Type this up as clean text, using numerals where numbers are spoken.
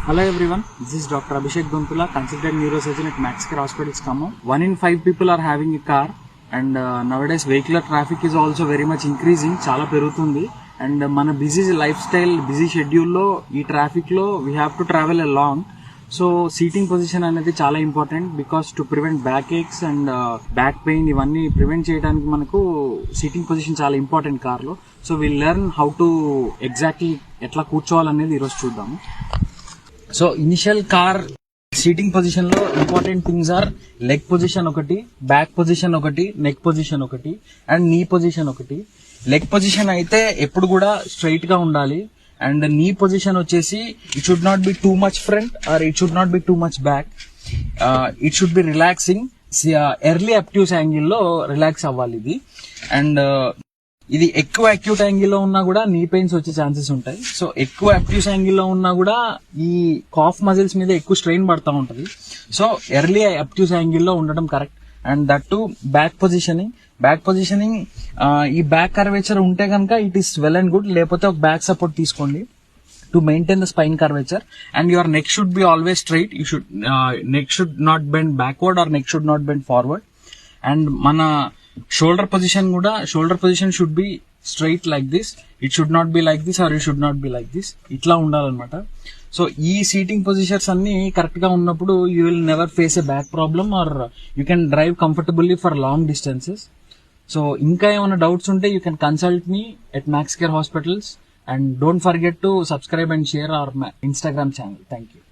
Hello everyone, this is Dr. Abhishek Guntula, consultant neurosurgeon at Max Care Hospitals, Khammam. 1 in 5 people are having a car, and nowadays vehicular traffic is also very much increasing, chala perugutundi. And mana busy lifestyle, busy schedule lo ee traffic lo we have to travel along. So seating position అనేది చాలా important, because to prevent back aches and back pain ఇవన్నీ prevent చేయడానికి మనకు seating position చాలా important కార్లో. So will learn how to exactly ఎట్లా కూర్చోవాలనేది ఈరోజు చూద్దాము. So initial car seating position లో important things are leg position ఒకటి, బ్యాక్ పొజిషన్ ఒకటి, నెక్ పొజిషన్ ఒకటి, అండ్ నీ పొజిషన్ ఒకటి. లెగ్ పొజిషన్ అయితే ఎప్పుడు కూడా స్ట్రైట్ గా ఉండాలి, అండ్ నీ పొజిషన్ వచ్చేసి it should not B too much front are it should not B too much back. It should be relaxing. Early obtuse angle లో relax అవ్వాలి ఇది. అండ్ ఇది ఎక్కువ అక్యూట్ యాంగిల్ లో ఉన్నా కూడా నీ పెయిన్స్ వచ్చే ఛాన్సెస్ ఉంటాయి. సో ఎక్కువ అక్యూస్ యాంగిల్ లో ఉన్నా కూడా ఈ కాఫ్ మజిల్స్ మీద ఎక్కువ స్ట్రెయిన్ పడతా ఉంటది. సో ఎర్లీ అప్ట్యూస్ యాంగిల్ లో ఉండడం correct. And that to back positioning. ఈ బ్యాక్ కర్వేచర్ ఉంటే కనుక it is well and good, లేకపోతే ఒక బ్యాక్ సపోర్ట్ తీసుకోండి to maintain the spine curvature. And your neck should be always straight. You should neck should not bend backward or neck should not bend forward. And మన shoulder position should be straight like this. It should not be like this or it should not be like this. ఇట్లా ఉండాలన్నమాట. So ఈ seating positions అన్ని correct గా ఉన్నప్పుడు you will never face a back problem or you can drive comfortably for long distances. So ఇంకా ఏమైనా doubts ఉంటే you can consult me at max care hospitals. And don't forget to subscribe and share our Instagram channel. Thank you.